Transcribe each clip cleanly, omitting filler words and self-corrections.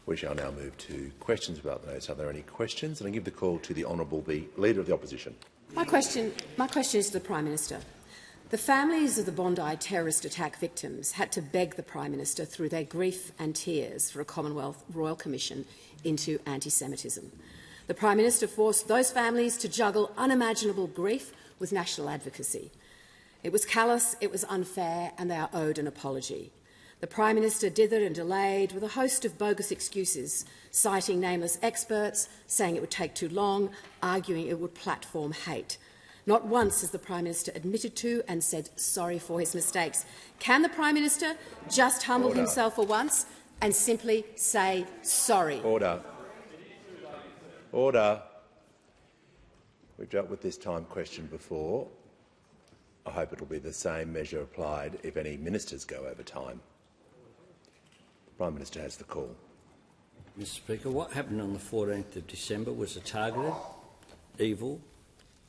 We shall now move to questions about the notes. Are there any questions? And I give the call to the Honourable Leader of the Opposition. My question is to the Prime Minister. The families of the Bondi terrorist attack victims had to beg the Prime Minister through their grief and tears for a Commonwealth Royal Commission into anti-Semitism. The Prime Minister forced those families to juggle unimaginable grief with national advocacy. It was callous, it was unfair, and they are owed an apology. The Prime Minister dithered and delayed with a host of bogus excuses, citing nameless experts, saying it would take too long, arguing it would platform hate. Not once has the Prime Minister admitted to and said sorry for his mistakes. Can the Prime Minister just humble himself for once and simply say sorry? Order. Order. We've dealt with this time question before. I hope it will be the same measure applied if any ministers go over time. The Prime Minister has the call. Mr Speaker, what happened on the 14th of December was a targeted, evil,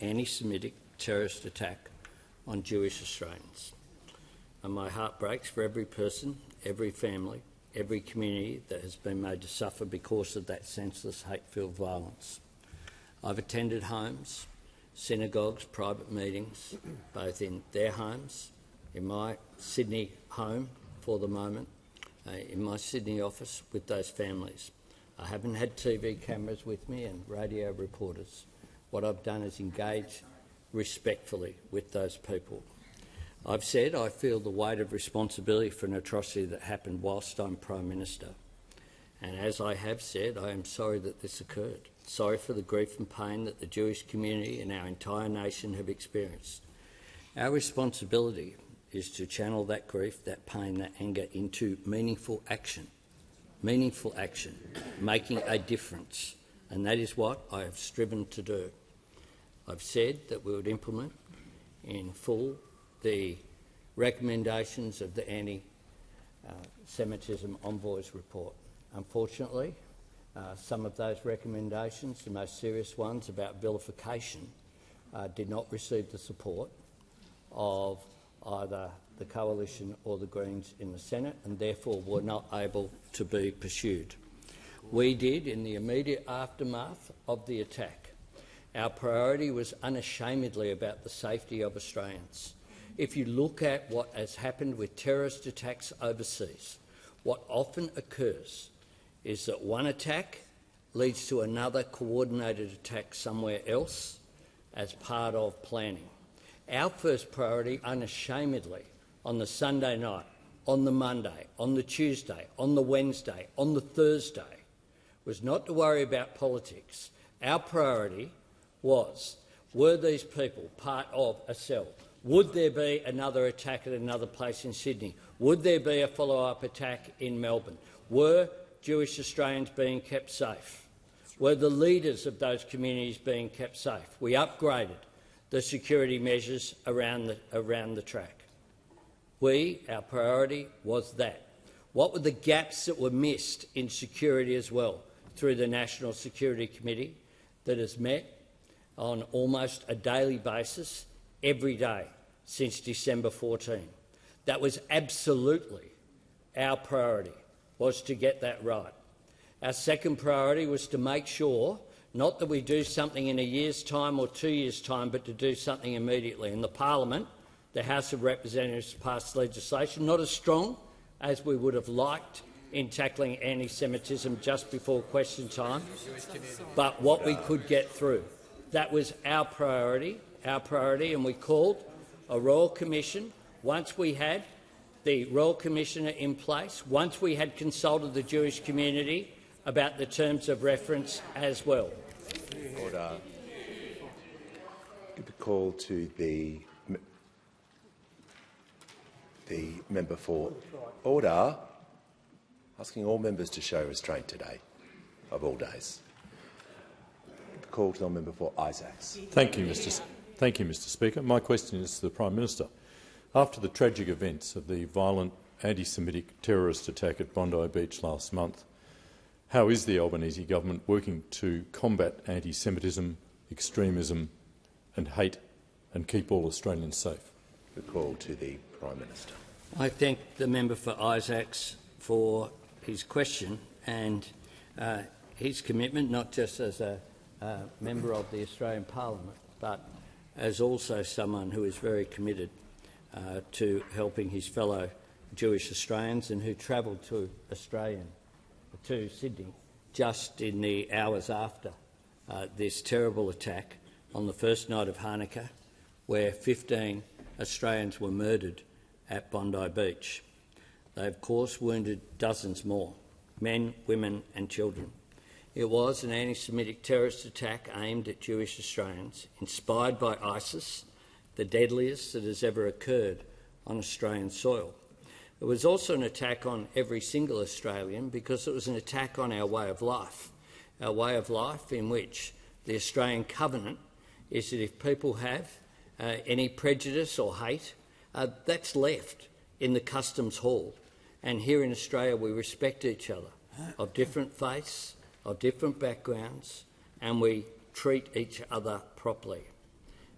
anti-Semitic terrorist attack on Jewish Australians. And my heart breaks for every person, every family, every community that has been made to suffer because of that senseless, hate-filled violence. I've attended homes, synagogues, private meetings, both in their homes, in my Sydney home for the moment, in my Sydney office with those families. I haven't had TV cameras with me and radio reporters. What I've done is engage respectfully with those people. I've said I feel the weight of responsibility for an atrocity that happened whilst I'm Prime Minister. And as I have said, I am sorry that this occurred. Sorry for the grief and pain that the Jewish community and our entire nation have experienced. Our responsibility is to channel that grief, that pain, that anger into meaningful action, making a difference. And that is what I have striven to do. I've said that we would implement in full the recommendations of the Anti-Semitism Envoy's report. Unfortunately, some of those recommendations, the most serious ones about vilification, did not receive the support of either the Coalition or the Greens in the Senate and therefore were not able to be pursued. We did, in the immediate aftermath of the attack, our priority was unashamedly about the safety of Australians. If you look at what has happened with terrorist attacks overseas, what often occurs is that one attack leads to another coordinated attack somewhere else as part of planning. Our first priority, unashamedly, on the Sunday night, on the Monday, on the Tuesday, on the Wednesday, on the Thursday, was not to worry about politics. Our priority was, were these people part of a cell? Would there be another attack at another place in Sydney? Would there be a follow-up attack in Melbourne? Were Jewish Australians being kept safe? Were the leaders of those communities being kept safe? We upgraded the security measures around the track. Our priority was that. What were the gaps that were missed in security as well through the National Security Committee that has met on almost a daily basis every day since December 14? That was absolutely our priority, was to get that right. Our second priority was to make sure not that we do something in a year's time or 2 years' time, but to do something immediately. And the Parliament, the House of Representatives, passed legislation, not as strong as we would have liked in tackling anti-Semitism just before question time, but what we could get through. That was our priority, and we called a Royal Commission. Once we had the Royal Commissioner in place, once we had consulted the Jewish community about the terms of reference as well. Order. Give the call to the member for order. Asking all members to show restraint today, of all days. Give the call to the member for Isaacs. Thank you, Mr. Speaker. My question is to the Prime Minister. After the tragic events of the violent anti-Semitic terrorist attack at Bondi Beach last month, how is the Albanese government working to combat anti-Semitism, extremism and hate and keep all Australians safe? The call to the Prime Minister. I thank the member for Isaacs for his question, and his commitment, not just as a member of the Australian Parliament, but as also someone who is very committed to helping his fellow Jewish Australians and who travelled to Sydney just in the hours after this terrible attack on the first night of Hanukkah, where 15 Australians were murdered at Bondi Beach. They, of course, wounded dozens more, men, women and children. It was an anti-Semitic terrorist attack aimed at Jewish Australians, inspired by ISIS, the deadliest that has ever occurred on Australian soil. It was also an attack on every single Australian because it was an attack on our way of life in which the Australian covenant is that if people have any prejudice or hate, that's left in the customs hall. And here in Australia we respect each other, of different faiths, of different backgrounds, and we treat each other properly.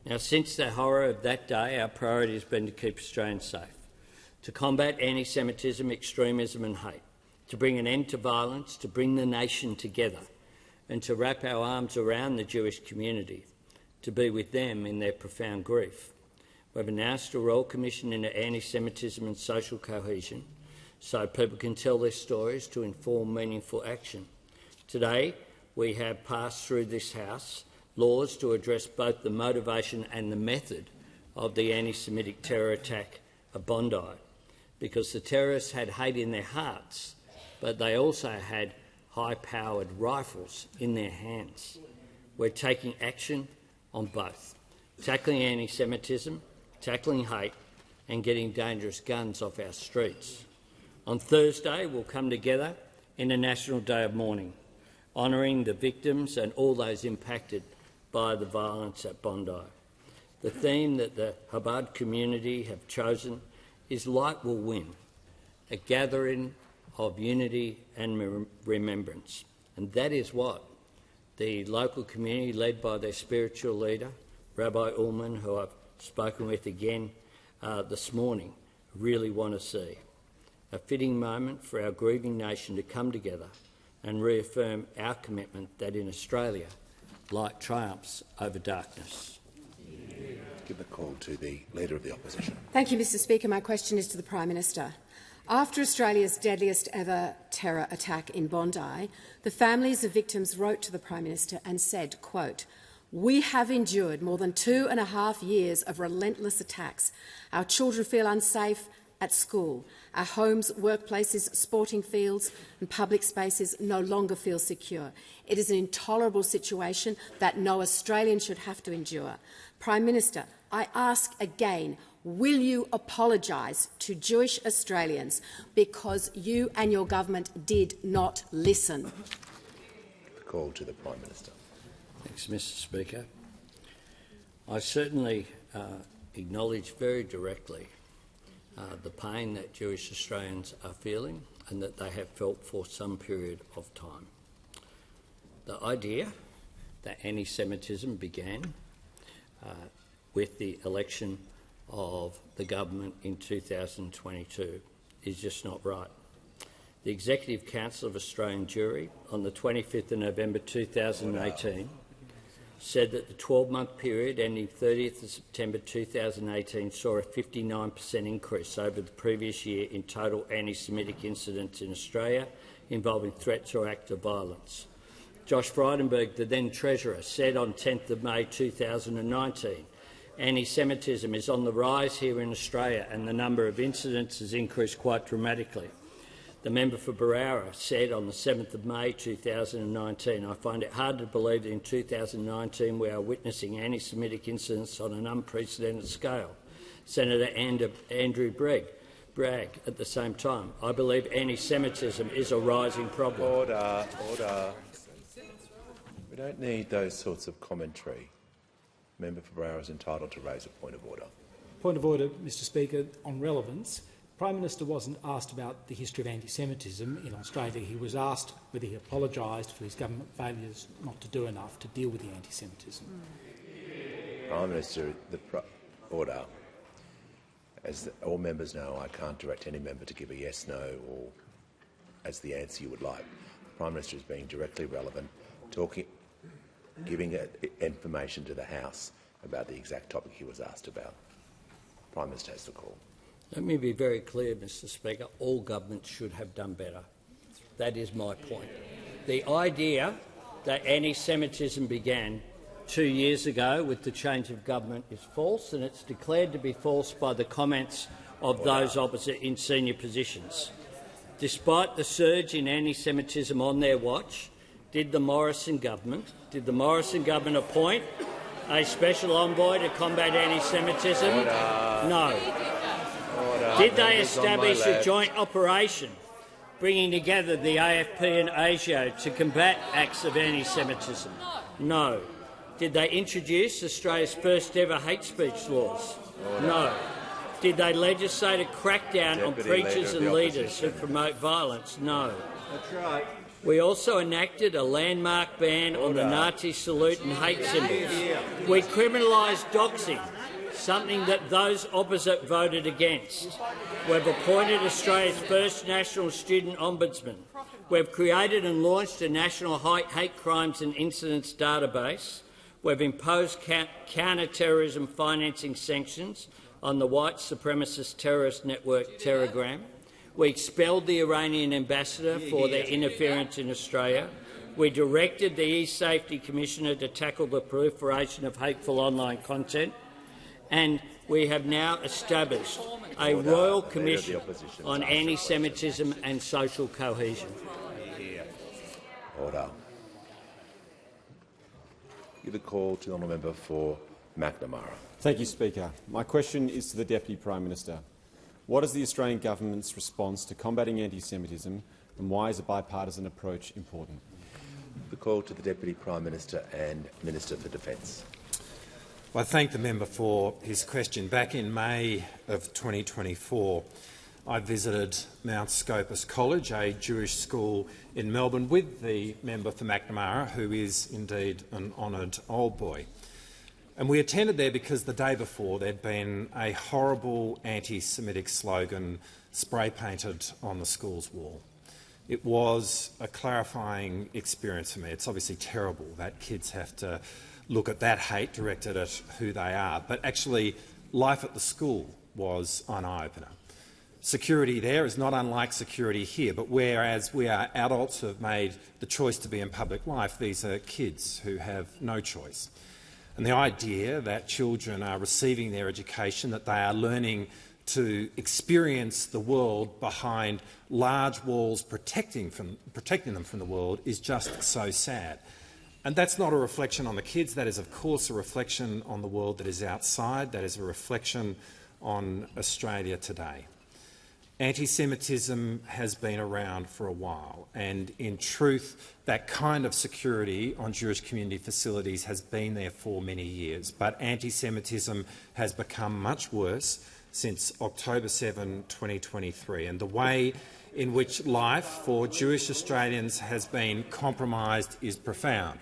Now, since the horror of that day, our priority has been to keep Australians safe, to combat anti-Semitism, extremism and hate, to bring an end to violence, to bring the nation together, and to wrap our arms around the Jewish community, to be with them in their profound grief. We have announced a Royal Commission into anti-Semitism and social cohesion so people can tell their stories to inform meaningful action. Today, we have passed through this House laws to address both the motivation and the method of the anti-Semitic terror attack at Bondi, because the terrorists had hate in their hearts, but they also had high-powered rifles in their hands. We're taking action on both, tackling anti-Semitism, tackling hate and getting dangerous guns off our streets. On Thursday, we'll come together in a National Day of Mourning, honouring the victims and all those impacted by the violence at Bondi. The theme that the Chabad community have chosen is Light Will Win, a gathering of unity and remembrance. And that is what the local community, led by their spiritual leader, Rabbi Ullman, who I've spoken with again this morning, really want to see. A fitting moment for our grieving nation to come together and reaffirm our commitment that in Australia, light triumphs over darkness. Give the call to the Leader of the Opposition. Thank you, Mr Speaker. My question is to the Prime Minister. After Australia's deadliest ever terror attack in Bondi, the families of victims wrote to the Prime Minister and said, quote, "We have endured more than 2.5 years of relentless attacks. Our children feel unsafe at school. Our homes, workplaces, sporting fields and public spaces no longer feel secure. It is an intolerable situation that no Australian should have to endure. Prime Minister, I ask again, will you apologise to Jewish Australians because you and your government did not listen?" The call to the Prime Minister. Thanks, Mr Speaker. I certainly acknowledge very directly the pain that Jewish Australians are feeling and that they have felt for some period of time. The idea that anti-Semitism began with the election of the government in 2022 is just not right. The Executive Council of Australian Jewry on the 25th of November 2018 said that the 12-month period ending 30th of September 2018 saw a 59% increase over the previous year in total anti-Semitic incidents in Australia involving threats or acts of violence. Josh Frydenberg, the then Treasurer, said on 10th of May 2019, "Anti-Semitism is on the rise here in Australia and the number of incidents has increased quite dramatically." The member for Barara said on the 7th of May 2019, "I find it hard to believe that in 2019 we are witnessing anti-Semitic incidents on an unprecedented scale." Senator Andrew Bragg at the same time, "I believe anti-Semitism is a rising problem." Order. We don't need those sorts of commentary. Member for Barara is entitled to raise a point of order. Point of order, Mr Speaker, on relevance. The Prime Minister wasn't asked about the history of anti-Semitism in Australia. He was asked whether he apologised for his government failures not to do enough to deal with the anti-Semitism. Prime Minister, order. As all members know, I can't direct any member to give a yes, no or as the answer you would like. Prime Minister is being directly relevant, giving information to the House about the exact topic he was asked about. Prime Minister has the call. Let me be very clear, Mr Speaker. All governments should have done better. That is my point. The idea that anti-Semitism began 2 years ago with the change of government is false, and it's declared to be false by the comments of those opposite in senior positions. Despite the surge in anti-Semitism on their watch, did the Morrison government appoint a special envoy to combat anti-Semitism? No. Did they establish a joint operation bringing together the AFP and ASIO to combat acts of anti-Semitism? No. Did they introduce Australia's first ever hate speech laws? No. Did they legislate a crackdown on preachers and leaders who promote violence? No. That's right. We also enacted a landmark ban on the Nazi salute and hate symbols. We criminalised doxing, something that those opposite voted against. We've appointed Australia's first national student ombudsman. We've created and launched a national hate crimes and incidents database. We've imposed counter-terrorism financing sanctions on the white supremacist terrorist network Telegram. We expelled the Iranian ambassador for their interference in Australia. We directed the E-Safety Commissioner to tackle the proliferation of hateful online content. And we have now established a Royal Commission on Anti-Semitism and Social Cohesion. Order. Give a call to the honourable member for McNamara. Thank you, Speaker. My question is to the Deputy Prime Minister. What is the Australian government's response to combating anti-Semitism, and why is a bipartisan approach important? The call to the Deputy Prime Minister and Minister for Defence. Well, I thank the member for his question. Back in May of 2024, I visited Mount Scopus College, a Jewish school in Melbourne, with the member for McNamara, who is indeed an honoured old boy. And we attended there because the day before there'd been a horrible anti-Semitic slogan spray-painted on the school's wall. It was a clarifying experience for me. It's obviously terrible that kids have to look at that hate directed at who they are, but actually life at the school was an eye-opener. Security there is not unlike security here, but whereas we are adults who have made the choice to be in public life, these are kids who have no choice. And the idea that children are receiving their education, that they are learning to experience the world behind large walls protecting them from the world, is just so sad. And that's not a reflection on the kids. That is, of course, a reflection on the world that is outside. That is a reflection on Australia today. Anti-Semitism has been around for a while, and in truth, that kind of security on Jewish community facilities has been there for many years. But anti-Semitism has become much worse since October 7, 2023, and the way in which life for Jewish Australians has been compromised is profound.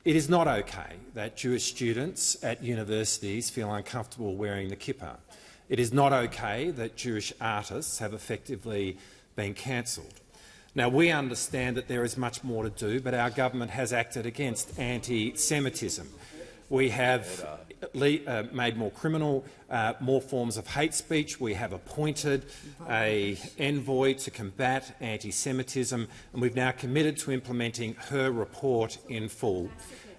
It is not okay that Jewish students at universities feel uncomfortable wearing the kippah. It is not okay that Jewish artists have effectively been cancelled. Now, we understand that there is much more to do, but our government has acted against anti-Semitism. We have made more criminal more forms of hate speech. We have appointed an envoy to combat anti-Semitism, and we've now committed to implementing her report in full.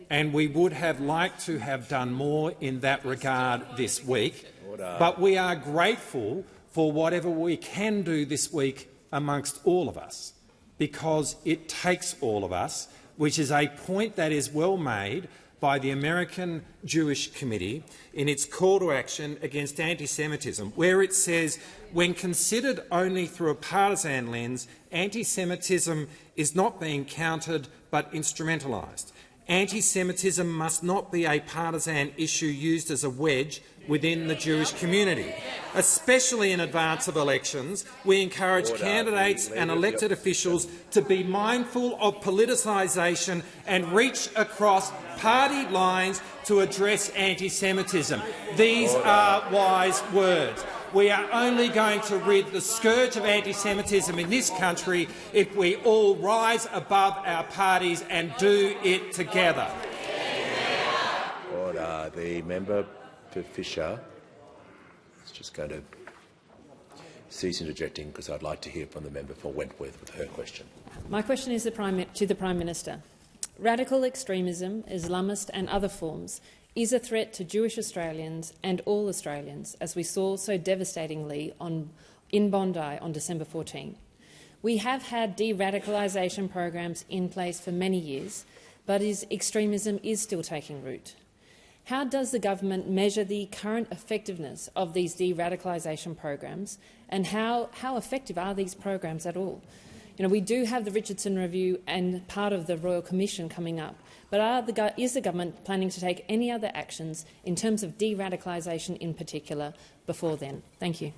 And we would have liked to have done more in that regard this week, but we are grateful for whatever we can do this week amongst all of us, because it takes all of us, which is a point that is well made by the American Jewish Committee in its call to action against anti-Semitism, where it says, when considered only through a partisan lens, anti-Semitism is not being countered but instrumentalised. Anti-Semitism must not be a partisan issue used as a wedge within the Jewish community. Especially in advance of elections, we encourage candidates and elected officials to be mindful of politicisation and reach across party lines to address anti-Semitism. These are wise words. We are only going to rid the scourge of anti-Semitism in this country if we all rise above our parties and do it together. Order. The member for Fisher is just going to cease interjecting because I'd like to hear from the member for Wentworth with her question. My question is to the Prime Minister. Radical extremism, Islamist and other forms, is a threat to Jewish Australians and all Australians, as we saw so devastatingly in Bondi on December 14. We have had de-radicalisation programs in place for many years, but extremism is still taking root. How does the government measure the current effectiveness of these de-radicalisation programs, and how effective are these programs at all? We do have the Richardson Review and part of the Royal Commission coming up, but is the government planning to take any other actions in terms of de-radicalisation in particular before then? Thank you.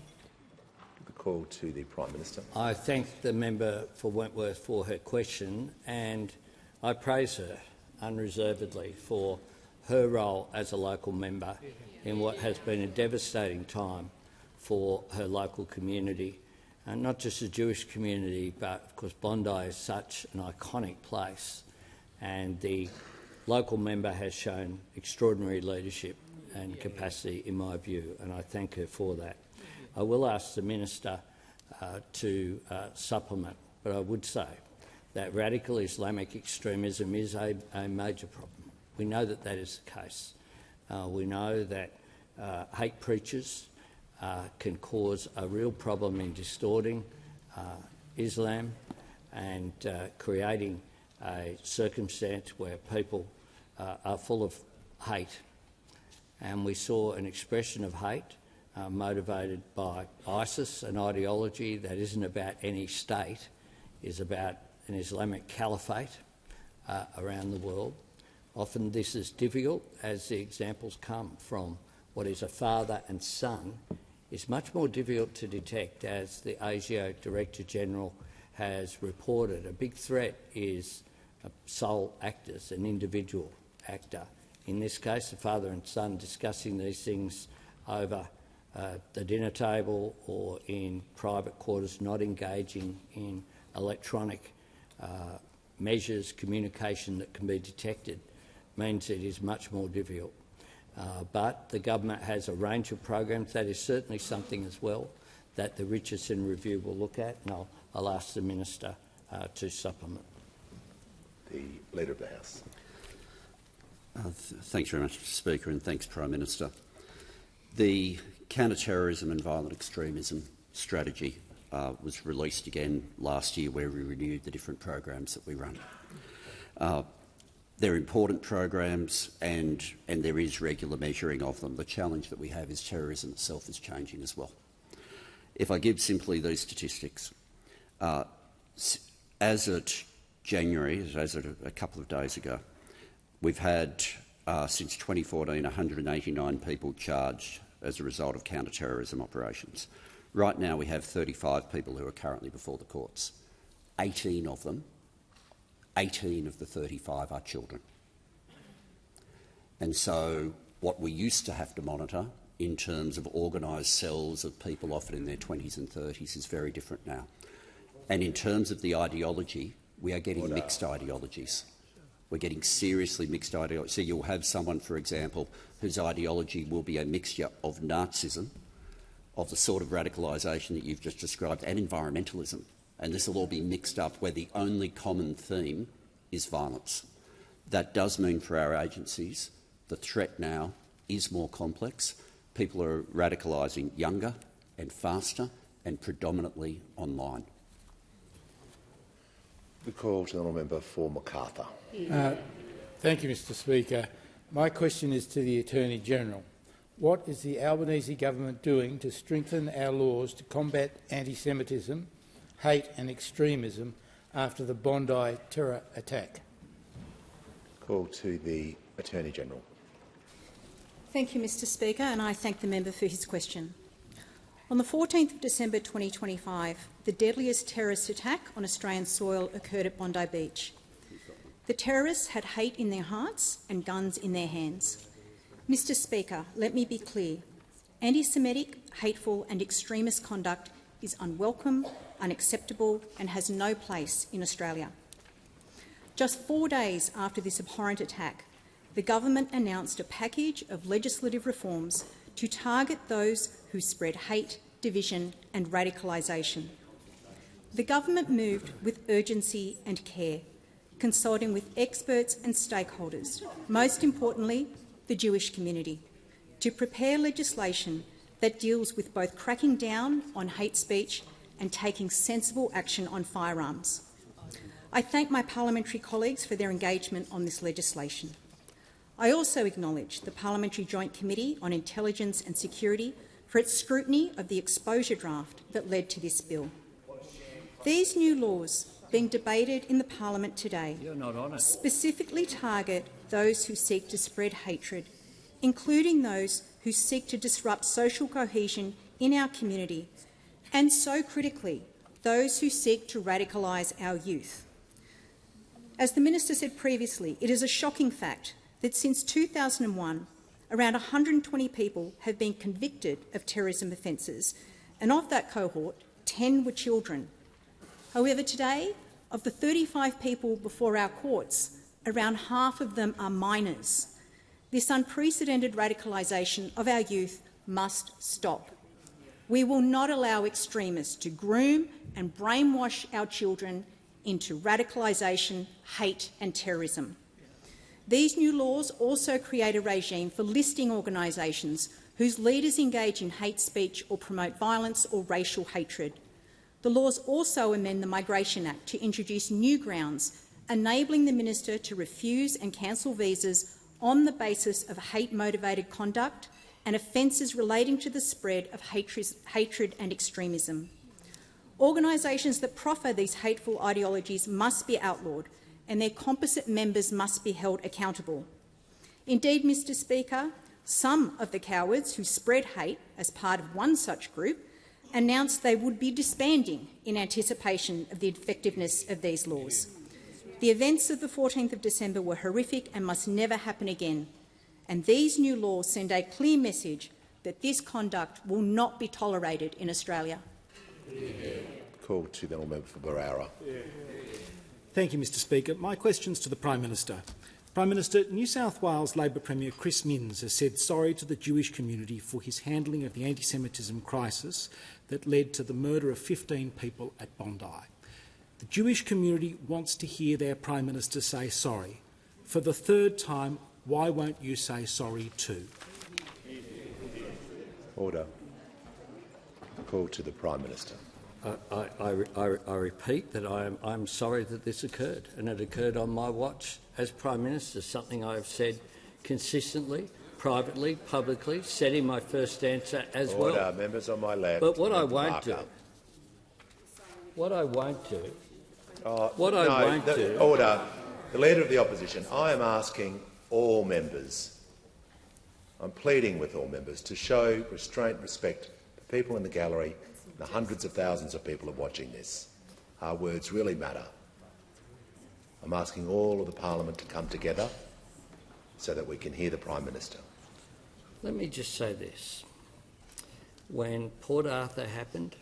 The call to the Prime Minister. I thank the member for Wentworth for her question, and I praise her unreservedly for her role as a local member in what has been a devastating time for her local community. And not just the Jewish community, but of course Bondi is such an iconic place, and the local member has shown extraordinary leadership and capacity, in my view, and I thank her for that. I will ask the Minister to supplement, but I would say that radical Islamic extremism is a major problem. We know that that is the case. We know that hate preachers can cause a real problem in distorting Islam and creating a circumstance where people are full of hate. And we saw an expression of hate motivated by ISIS, an ideology that isn't about any state, is about an Islamic caliphate around the world. Often this is difficult, as the examples come from what is a father and son. It's much more difficult to detect, as the ASIO Director-General has reported. A big threat is sole actors, an individual actor. In this case, the father and son discussing these things over the dinner table or in private quarters, not engaging in electronic measures, communication that can be detected, means it is much more difficult. But the government has a range of programs. That is certainly something as well that the Richardson Review will look at, and I'll ask the Minister to supplement. The Leader of the House. Thanks very much, Mr Speaker, and thanks, Prime Minister. The counter-terrorism and violent extremism strategy was released again last year, where we renewed the different programs that we run. They're important programs, and there is regular measuring of them. The challenge that we have is terrorism itself is changing as well. If I give simply these statistics, as at January, as at a couple of days ago, we've had, since 2014, 189 people charged as a result of counter-terrorism operations. Right now we have 35 people who are currently before the courts. 18 of them, 18 of the 35 are children. And so what we used to have to monitor in terms of organised cells of people often in their 20s and 30s is very different now. And in terms of the ideology, we are getting mixed ideologies. We're getting seriously mixed ideologies. So you'll have someone, for example, whose ideology will be a mixture of Nazism, of the sort of radicalisation that you've just described, and environmentalism. And this will all be mixed up where the only common theme is violence. That does mean for our agencies the threat now is more complex. People are radicalising younger and faster and predominantly online. The call to the honourable member for Macarthur. Thank you, Mr Speaker. My question is to the Attorney-General. What is the Albanese government doing to strengthen our laws to combat anti-Semitism, hate and extremism after the Bondi terror attack? Call to the Attorney-General. Thank you, Mr Speaker, and I thank the member for his question. On the 14th of December 2025, the deadliest terrorist attack on Australian soil occurred at Bondi Beach. The terrorists had hate in their hearts and guns in their hands. Mr Speaker, let me be clear. Anti-Semitic, hateful and extremist conduct is unwelcome, unacceptable and has no place in Australia. Just 4 days after this abhorrent attack, the government announced a package of legislative reforms to target those who spread hate, division and radicalisation. The government moved with urgency and care, consulting with experts and stakeholders, most importantly the Jewish community, to prepare legislation that deals with both cracking down on hate speech and taking sensible action on firearms. I thank my parliamentary colleagues for their engagement on this legislation. I also acknowledge the Parliamentary Joint Committee on Intelligence and Security for its scrutiny of the exposure draft that led to this bill. These new laws being debated in the Parliament today specifically target those who seek to spread hatred, including those who seek to disrupt social cohesion in our community, and so critically, those who seek to radicalise our youth. As the Minister said previously, it is a shocking fact that since 2001, around 120 people have been convicted of terrorism offences, and of that cohort, 10 were children. However, today, of the 35 people before our courts, around half of them are minors. This unprecedented radicalisation of our youth must stop. We will not allow extremists to groom and brainwash our children into radicalisation, hate and terrorism. These new laws also create a regime for listing organisations whose leaders engage in hate speech or promote violence or racial hatred. The laws also amend the Migration Act to introduce new grounds, enabling the minister to refuse and cancel visas on the basis of hate-motivated conduct and offences relating to the spread of hatred and extremism. Organisations that proffer these hateful ideologies must be outlawed, and their composite members must be held accountable. Indeed, Mr Speaker, some of the cowards who spread hate as part of one such group announced they would be disbanding in anticipation of the effectiveness of these laws. The events of the 14th of December were horrific and must never happen again, and these new laws send a clear message that this conduct will not be tolerated in Australia. Call to the member for Barara. Thank you, Mr Speaker. My question is to the Prime Minister. Prime Minister, New South Wales Labor Premier Chris Minns has said sorry to the Jewish community for his handling of the anti-Semitism crisis that led to the murder of 15 people at Bondi. The Jewish community wants to hear their Prime Minister say sorry. For the third time, why won't you say sorry too? Order. Call to the Prime Minister. I repeat that I'm sorry that this occurred, and it occurred on my watch as Prime Minister, something I have said consistently, privately, publicly, said in my first answer as Order. well. Members on my left. But what I won't do, Order. The Leader of the Opposition, I am asking all members, I'm pleading with all members to show restraint and respect for people in the gallery, the hundreds of thousands of people are watching this. Our words really matter. I'm asking all of the Parliament to come together so that we can hear the Prime Minister. Let me just say this. When Port Arthur happened,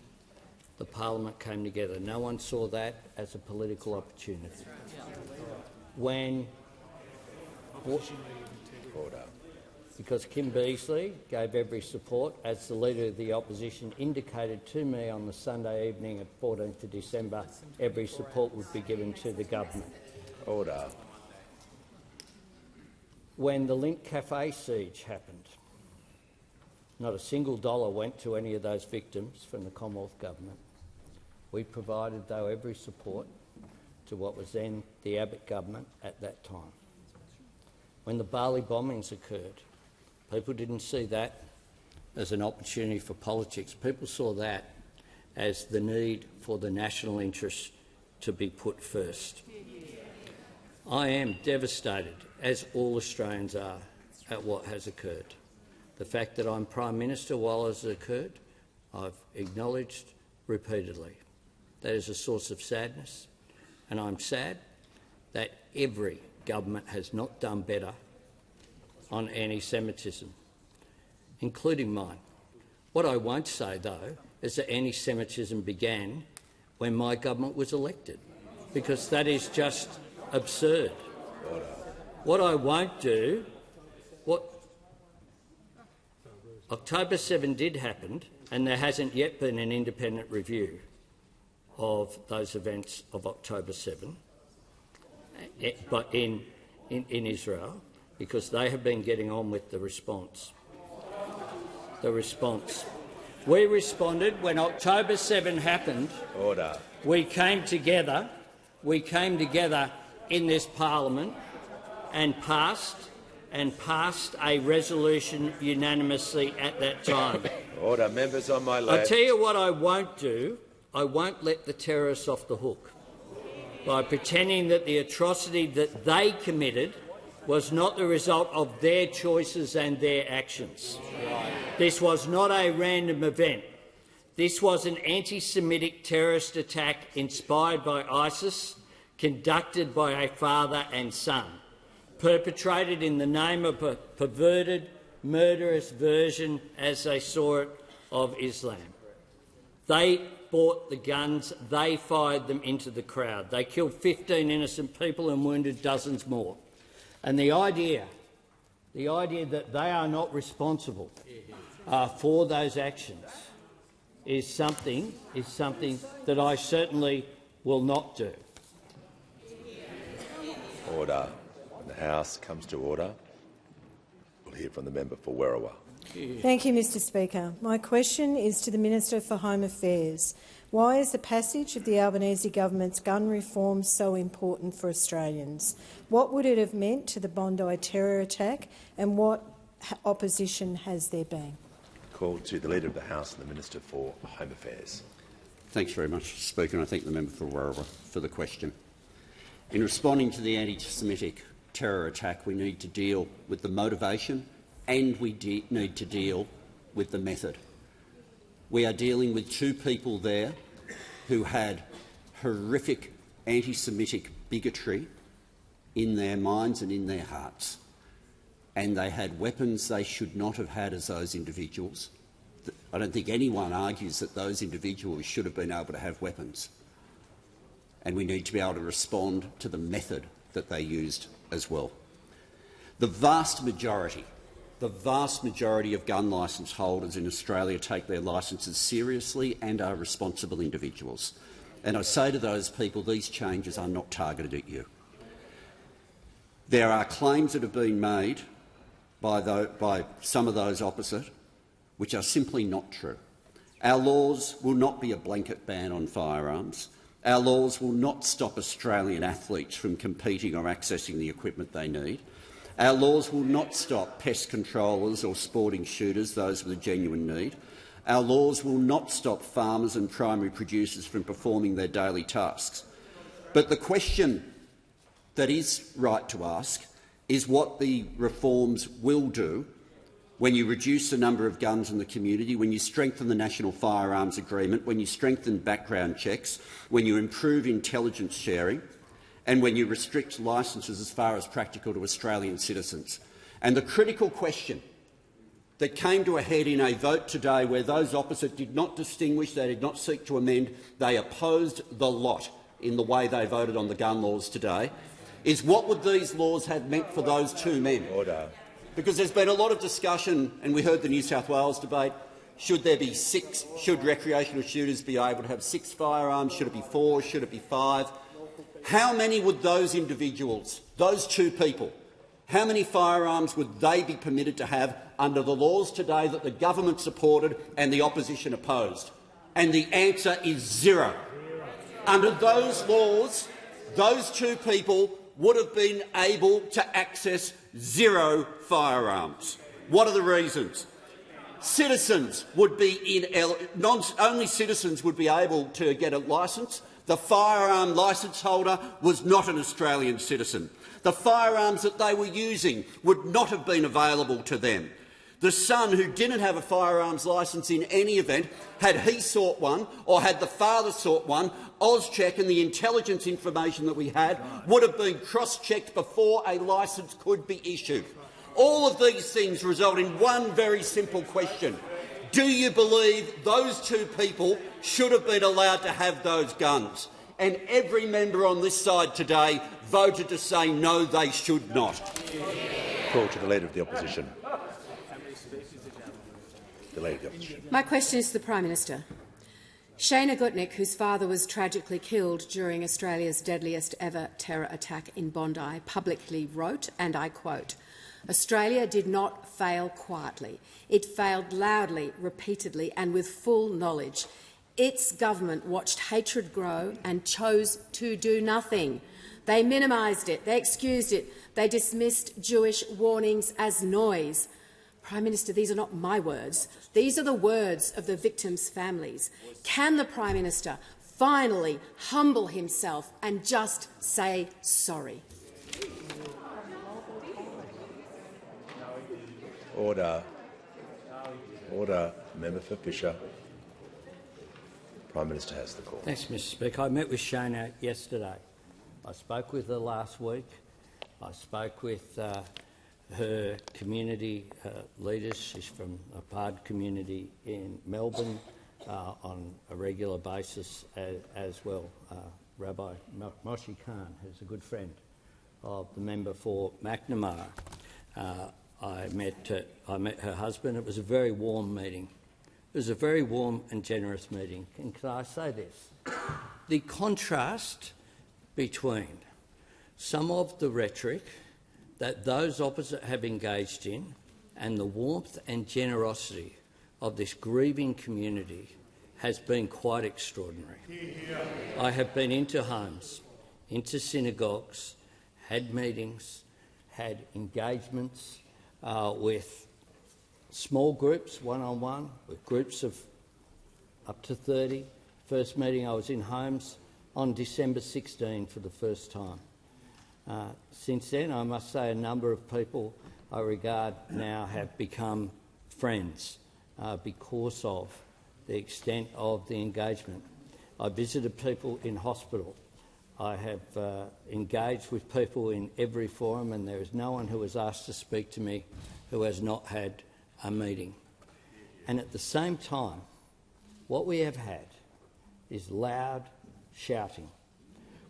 the Parliament came together. No one saw that as a political opportunity. When... Order. Because Kim Beazley gave every support, as the Leader of the Opposition indicated to me on the Sunday evening of 14th of December, every support would be given to the government. Order. When the Link Cafe siege happened, not a single dollar went to any of those victims from the Commonwealth Government. We provided, though, every support to what was then the Abbott government at that time. When the Bali bombings occurred, people didn't see that as an opportunity for politics. People saw that as the need for the national interest to be put first. I am devastated, as all Australians are, at what has occurred. The fact that I'm Prime Minister while it has occurred, I've acknowledged repeatedly. That is a source of sadness, and I'm sad that every government has not done better on anti-Semitism, including mine. What I won't say, though, is that anti-Semitism began when my government was elected, because that is just absurd. What I won't do, October 7 did happen, and there hasn't yet been an independent review of those events of October 7 but in Israel, because they have been getting on with the response. We responded when October 7 happened. Order. We came together in this parliament and passed a resolution unanimously at that time. Order. Members on my left. I tell you what I won't do. I won't let the terrorists off the hook by pretending that the atrocity that they committed was not the result of their choices and their actions. This was not a random event. This was an anti-Semitic terrorist attack inspired by ISIS, conducted by a father and son, perpetrated in the name of a perverted, murderous version, as they saw it, of Islam. They bought the guns, they fired them into the crowd. They killed 15 innocent people and wounded dozens more. And the idea that they are not responsible for those actions is something that I certainly will not do. Order. When the House comes to order, we'll hear from the member for Werriwa. Thank you, Mr Speaker. My question is to the Minister for Home Affairs. Why is the passage of the Albanese government's gun reform so important for Australians? What would it have meant to the Bondi terror attack, and what opposition has there been? Call to the Leader of the House and the Minister for Home Affairs. Thanks very much, Speaker, and I thank the member for Werriwa for the question. In responding to the anti-Semitic terror attack, we need to deal with the motivation and we need to deal with the method. We are dealing with two people there who had horrific anti-Semitic bigotry in their minds and in their hearts, and they had weapons they should not have had as those individuals. I don't think anyone argues that those individuals should have been able to have weapons, and we need to be able to respond to the method that they used as well. The vast majority of gun licence holders in Australia take their licences seriously and are responsible individuals. And I say to those people, these changes are not targeted at you. There are claims that have been made by some of those opposite which are simply not true. Our laws will not be a blanket ban on firearms. Our laws will not stop Australian athletes from competing or accessing the equipment they need. Our laws will not stop pest controllers or sporting shooters, those with a genuine need. Our laws will not stop farmers and primary producers from performing their daily tasks. But the question that is right to ask is what the reforms will do when you reduce the number of guns in the community, when you strengthen the National Firearms Agreement, when you strengthen background checks, when you improve intelligence sharing, and when you restrict licences as far as practical to Australian citizens. And the critical question that came to a head in a vote today where those opposite did not distinguish, they did not seek to amend, they opposed the lot in the way they voted on the gun laws today, is what would these laws have meant for those two men? Order. Because there's been a lot of discussion, and we heard the New South Wales debate, should there be 6? Should recreational shooters be able to have 6 firearms? Should it be 4? Should it be 5? How many would those individuals, those two people, how many firearms would they be permitted to have under the laws today that the government supported and the opposition opposed? And the answer is 0. Under those laws, those two people would have been able to access 0 firearms. What are the reasons? Citizens would be only citizens would be able to get a licence. The firearm licence holder was not an Australian citizen. The firearms that they were using would not have been available to them. The son, who didn't have a firearms licence in any event, had he sought one or had the father sought one, Auscheck and the intelligence information that we had would have been cross-checked before a licence could be issued. All of these things result in one very simple question. Do you believe those two people should have been allowed to have those guns? And every member on this side today voted to say no, they should not. Call to the Leader of the Opposition. The Leader of the Opposition. My question is to the Prime Minister. Shana Gutnick, whose father was tragically killed during Australia's deadliest ever terror attack in Bondi, publicly wrote, and I quote, "Australia did not fail quietly. It failed loudly, repeatedly and with full knowledge. Its government watched hatred grow and chose to do nothing. They minimised it, they excused it, they dismissed Jewish warnings as noise." Prime Minister, these are not my words. These are the words of the victims' families. Can the Prime Minister finally humble himself and just say sorry? Order. Order. Member for Fisher. Prime Minister has the call. Thanks, Mr Speaker. I met with Shana yesterday. I spoke with her last week. I spoke with her community leaders. She's from a PARD community in Melbourne on a regular basis as well. Rabbi Moshe Khan, who's a good friend of the member for McNamara. I met her husband. It was a very warm meeting. It was a very warm and generous meeting. And can I say this? The contrast between some of the rhetoric that those opposite have engaged in and the warmth and generosity of this grieving community has been quite extraordinary. I have been into homes, into synagogues, had meetings, had engagements with small groups, one-on-one, with groups of up to 30. First meeting I was in homes on December 16 for the first time. Since then, I must say a number of people I regard now have become friends because of the extent of the engagement. I visited people in hospital. I have engaged with people in every forum, and there is no one who has asked to speak to me who has not had a meeting. And at the same time, what we have had is loud shouting.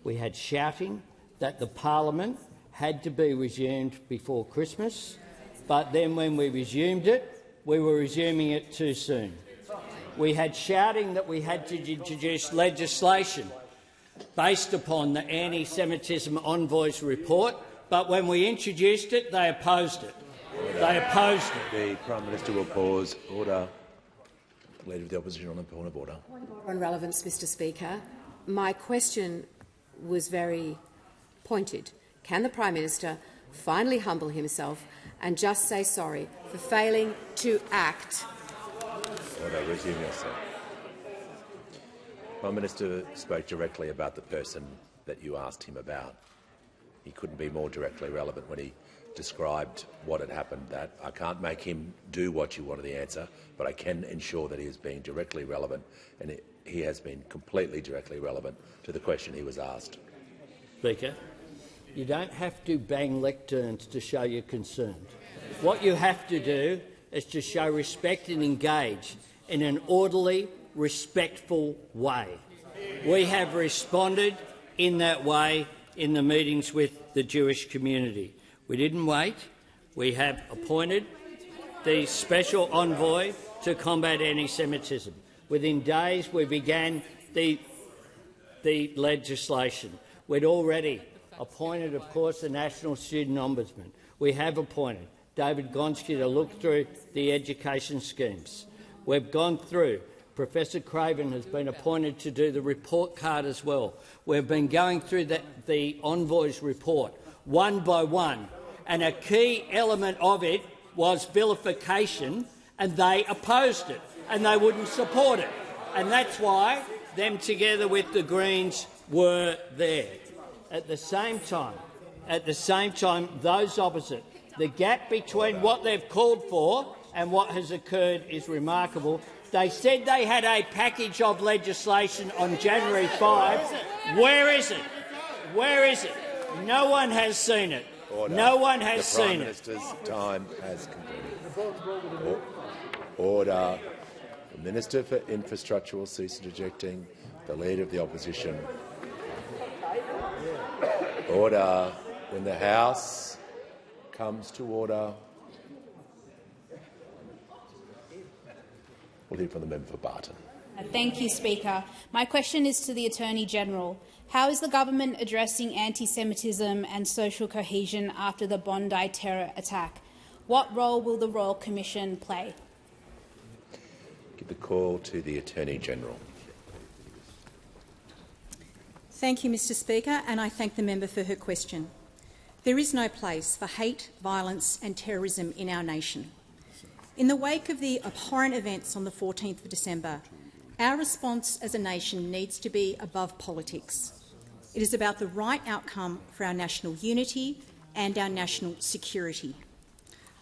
We had shouting that the parliament had to be resumed before Christmas, but then when we resumed it, we were resuming it too soon. We had shouting that we had to introduce legislation based upon the Antisemitism Envoy's report, but when we introduced it, they opposed it. Order. They opposed it. The Prime Minister will pause. Order. Leader of the Opposition on a point of order. On relevance, Mr Speaker, my question was very pointed. Can the Prime Minister finally humble himself and just say sorry for failing to act? Order. Resume yourself. Prime Minister spoke directly about the person that you asked him about. He couldn't be more directly relevant when he described what had happened. That I can't make him do what you wanted the answer, but I can ensure that he is being directly relevant, and he has been completely directly relevant to the question he was asked. Speaker, you don't have to bang lecterns to show you're concerned. What you have to do is to show respect and engage in an orderly, respectful way. We have responded in that way in the meetings with the Jewish community. We didn't wait. We have appointed the special envoy to combat anti-Semitism. Within days, we began the legislation. We'd already appointed, of course, the National Student Ombudsman. We have appointed David Gonski to look through the education schemes. We've gone through. Professor Craven has been appointed to do the report card as well. We've been going through the envoy's report one by one, and a key element of it was vilification, and they opposed it, and they wouldn't support it. And that's why them together with the Greens were there. At the same time, those opposite, the gap between what they've called for and what has occurred is remarkable. They said they had a package of legislation on January 5. Where is it? Where is it? No one has seen it. Order. No one has the Prime seen Minister's time has concluded. Order. The Minister for Infrastructure will cease interjecting. The Leader of the Opposition. Order. When the House comes to order, we'll hear from the member for Barton. Thank you, Speaker. My question is to the Attorney-General. How is the government addressing anti-Semitism and social cohesion after the Bondi terror attack? What role will the Royal Commission play? Give the call to the Attorney-General. Thank you, Mr Speaker, and I thank the member for her question. There is no place for hate, violence and terrorism in our nation. In the wake of the abhorrent events on the 14th of December, our response as a nation needs to be above politics. It is about the right outcome for our national unity and our national security.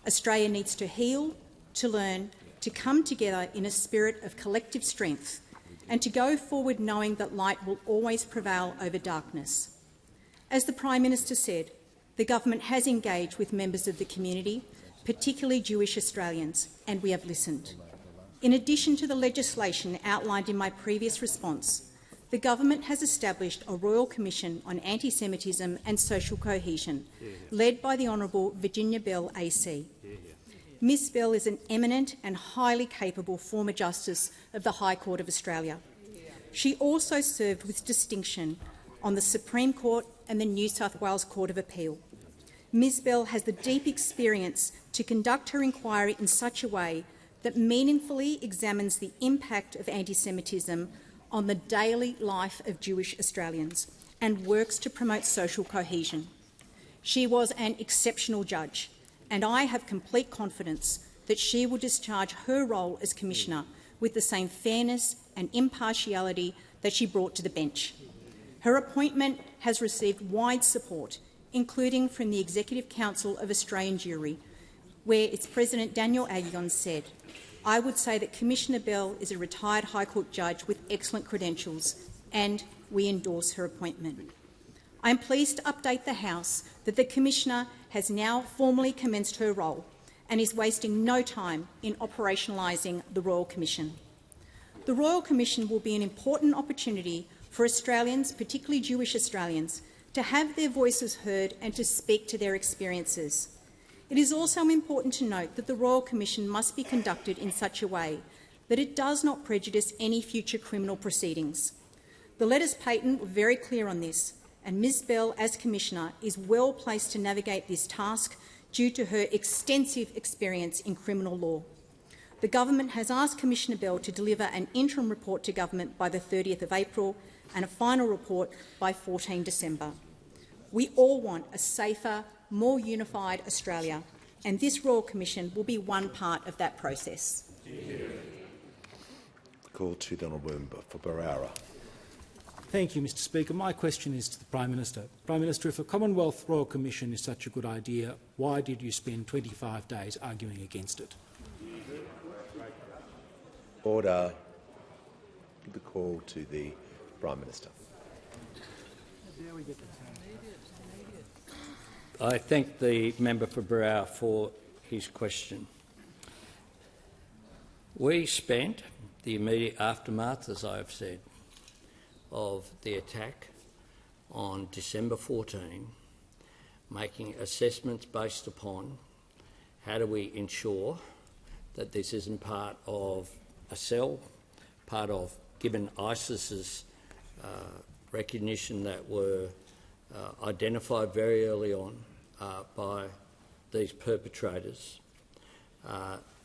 Australia needs to heal, to learn, to come together in a spirit of collective strength and to go forward knowing that light will always prevail over darkness. As the Prime Minister said, the government has engaged with members of the community, particularly Jewish Australians, and we have listened. In addition to the legislation outlined in my previous response, the government has established a Royal Commission on Anti-Semitism and Social Cohesion, led by the Honourable Virginia Bell AC. Ms Bell is an eminent and highly capable former Justice of the High Court of Australia. She also served with distinction on the Supreme Court and the New South Wales Court of Appeal. Ms Bell has the deep experience to conduct her inquiry in such a way that meaningfully examines the impact of anti-Semitism on the daily life of Jewish Australians and works to promote social cohesion. She was an exceptional judge, and I have complete confidence that she will discharge her role as Commissioner with the same fairness and impartiality that she brought to the bench. Her appointment has received wide support, including from the Executive Council of Australian Jewry, where its President Daniel Aguillon said, "I would say that Commissioner Bell is a retired High Court judge with excellent credentials, and we endorse her appointment." I am pleased to update the House that the Commissioner has now formally commenced her role and is wasting no time in operationalising the Royal Commission. The Royal Commission will be an important opportunity for Australians, particularly Jewish Australians, to have their voices heard and to speak to their experiences. It is also important to note that the Royal Commission must be conducted in such a way that it does not prejudice any future criminal proceedings. The letters patent were very clear on this, and Ms Bell, as Commissioner, is well placed to navigate this task due to her extensive experience in criminal law. The government has asked Commissioner Bell to deliver an interim report to government by the 30th of April and a final report by 14 December. We all want a safer, more unified Australia, and this Royal Commission will be one part of that process. Call to the Honourable Member for Barara. Thank you, Mr Speaker. My question is to the Prime Minister. Prime Minister, if a Commonwealth Royal Commission is such a good idea, why did you spend 25 days arguing against it? Order. Give the call to the Prime Minister. I thank the member for Barara for his question. We spent the immediate aftermath, as I have said, of the attack on December 14, making assessments based upon how do we ensure that this isn't part of a cell, part of, given ISIS's recognition that were identified very early on by these perpetrators,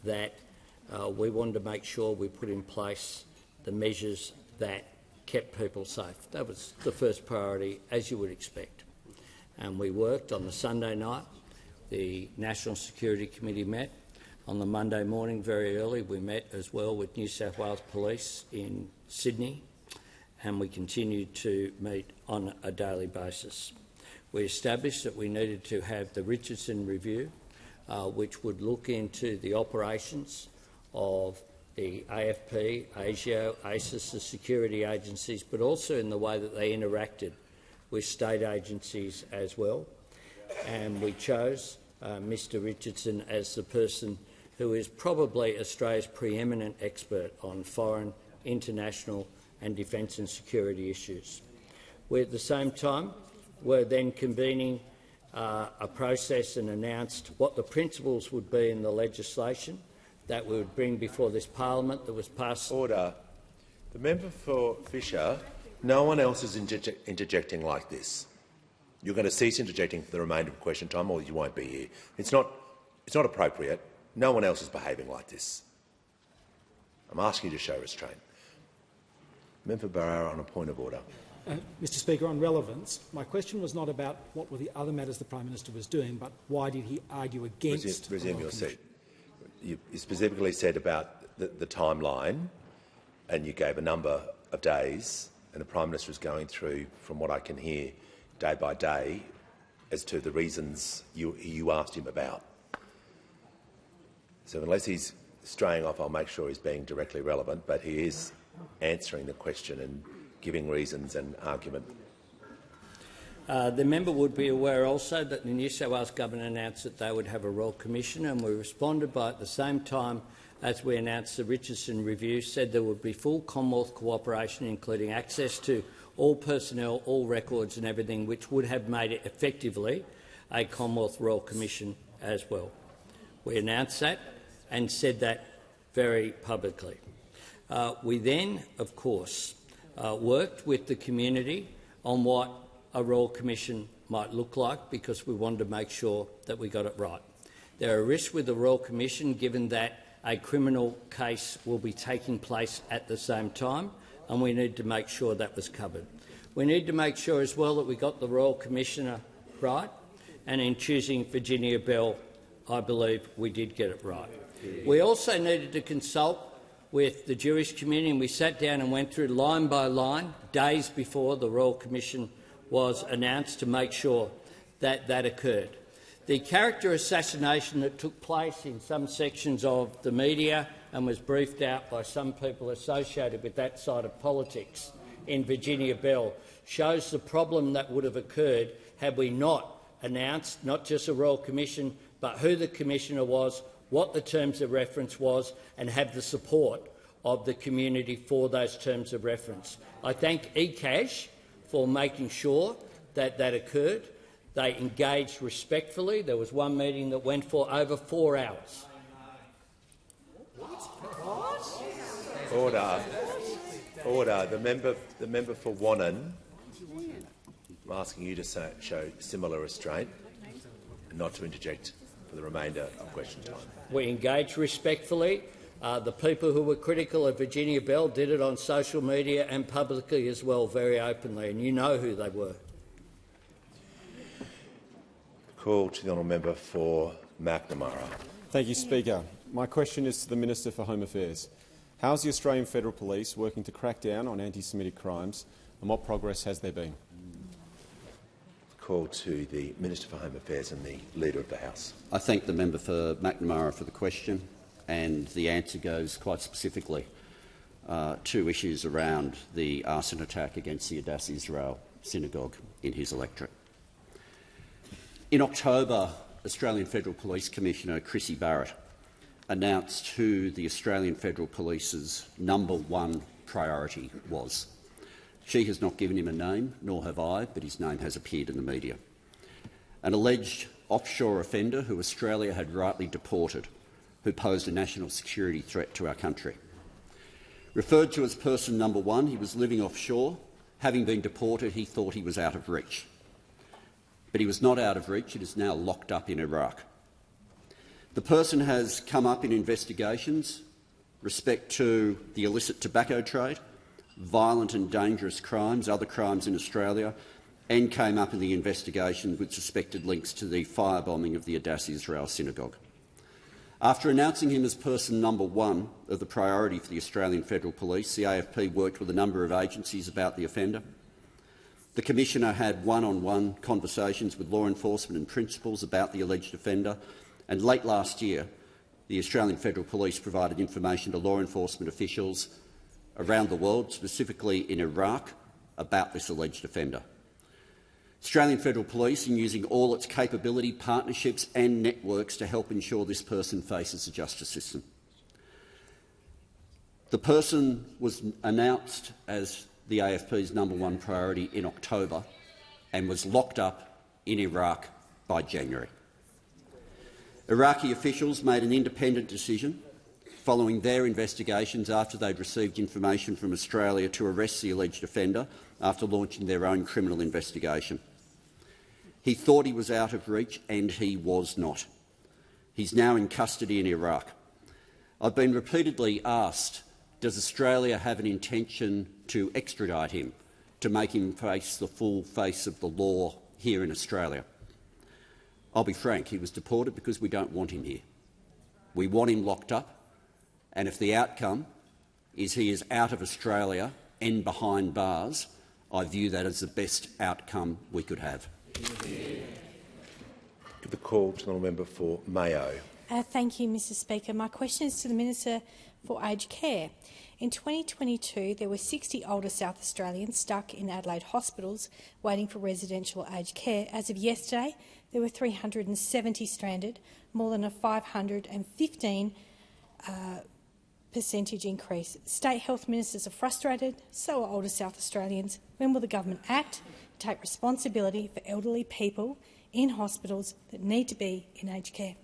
that we wanted to make sure we put in place the measures that kept people safe. That was the first priority, as you would expect. And we worked on the Sunday night. The National Security Committee met. On the Monday morning, very early, we met as well with New South Wales Police in Sydney, and we continued to meet on a daily basis. We established that we needed to have the Richardson Review, which would look into the operations of the AFP, ASIO, ASIS, the security agencies, but also in the way that they interacted with state agencies as well. And we chose Mr Richardson as the person who is probably Australia's preeminent expert on foreign, international and defence and security issues. We, at the same time, were then convening a process and announced what the principles would be in the legislation that we would bring before this parliament that was passed. Order. The member for Fisher, no one else is interjecting like this. You're going to cease interjecting for the remainder of question time, or you won't be here. It's not appropriate. No one else is behaving like this. I'm asking you to show restraint. Member Barrera on a point of order. Mr Speaker, on relevance, my question was not about what were the other matters the Prime Minister was doing, but why did he argue against— Resume your seat. You specifically said about the timeline, and you gave a number of days, and the Prime Minister is going through, from what I can hear, day by day, as to the reasons you asked him about. So unless he's straying off, I'll make sure he's being directly relevant, but he is answering the question and giving reasons and argument. The member would be aware also that the New South Wales Government announced that they would have a Royal Commission, and we responded by at the same time as we announced the Richardson Review, said there would be full Commonwealth cooperation, including access to all personnel, all records and everything, which would have made it effectively a Commonwealth Royal Commission as well. We announced that and said that very publicly. We then, of course, worked with the community on what a Royal Commission might look like, because we wanted to make sure that we got it right. There are risks with the Royal Commission, given that a criminal case will be taking place at the same time, and we need to make sure that was covered. We need to make sure as well that we got the Royal Commissioner right, and in choosing Virginia Bell, I believe we did get it right. We also needed to consult with the Jewish community, and we sat down and went through line by line, days before the Royal Commission was announced, to make sure that that occurred. The character assassination that took place in some sections of the media and was briefed out by some people associated with that side of politics in Virginia Bell shows the problem that would have occurred had we not announced not just a Royal Commission, but who the Commissioner was, what the terms of reference was, and have the support of the community for those terms of reference. I thank ECAS for making sure that that occurred. They engaged respectfully. There was one meeting that went for over 4 hours. Order. Order. The member for Wannon, I'm asking you to show similar restraint and not to interject for the remainder of question time. We engaged respectfully. The people who were critical of Virginia Bell did it on social media and publicly as well, very openly, and you know who they were. Call to the honourable member for McNamara. Thank you, Speaker. My question is to the Minister for Home Affairs. How is the Australian Federal Police working to crack down on anti-Semitic crimes, and what progress has there been? Call to the Minister for Home Affairs and the Leader of the House. I thank the member for McNamara for the question, and the answer goes quite specifically to issues around the arson attack against the Adass Israel synagogue in his electorate. In October, Australian Federal Police Commissioner Chrissy Barrett announced who the Australian Federal Police's #1 priority was. She has not given him a name, nor have I, but his name has appeared in the media. An alleged offshore offender who Australia had rightly deported, who posed a national security threat to our country. Referred to as person #1, he was living offshore. Having been deported, he thought he was out of reach. But he was not out of reach. It is now locked up in Iraq. The person has come up in investigations respect to the illicit tobacco trade, violent and dangerous crimes, other crimes in Australia, and came up in the investigation with suspected links to the firebombing of the Adass Israel synagogue. After announcing him as person #1 of the priority for the Australian Federal Police, the AFP worked with a number of agencies about the offender. The Commissioner had one-on-one conversations with law enforcement and principals about the alleged offender, and late last year the Australian Federal Police provided information to law enforcement officials around the world, specifically in Iraq, about this alleged offender. Australian Federal Police in using all its capability, partnerships and networks to help ensure this person faces the justice system. The person was announced as the AFP's #1 priority in October and was locked up in Iraq by January. Iraqi officials made an independent decision following their investigations after they'd received information from Australia to arrest the alleged offender after launching their own criminal investigation. He thought he was out of reach, and he was not. He's now in custody in Iraq. I've been repeatedly asked, does Australia have an intention to extradite him, to make him face the full face of the law here in Australia? I'll be frank, he was deported because we don't want him here. We want him locked up, and if the outcome is he is out of Australia and behind bars, I view that as the best outcome we could have. Give the call to the member for Mayo. Thank you, Mr Speaker. My question is to the Minister for Aged Care. In 2022, there were 60 older South Australians stuck in Adelaide hospitals waiting for residential aged care. As of yesterday, there were 370 stranded, more than a 515% increase. State health ministers are frustrated, so are older South Australians. When will the government act, take responsibility for elderly people in hospitals that need to be in aged care?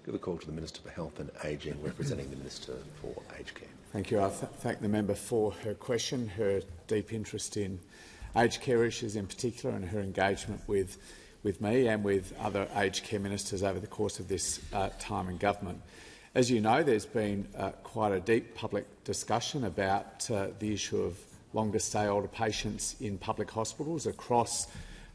Give the call to the Minister for Health and Ageing, representing the Minister for Aged Care. Thank you. I thank the member for her question, her deep interest in aged care issues in particular, and her engagement with me and with other aged care ministers over the course of this time in government. As you know, there's been quite a deep public discussion about the issue of longer stay older patients in public hospitals across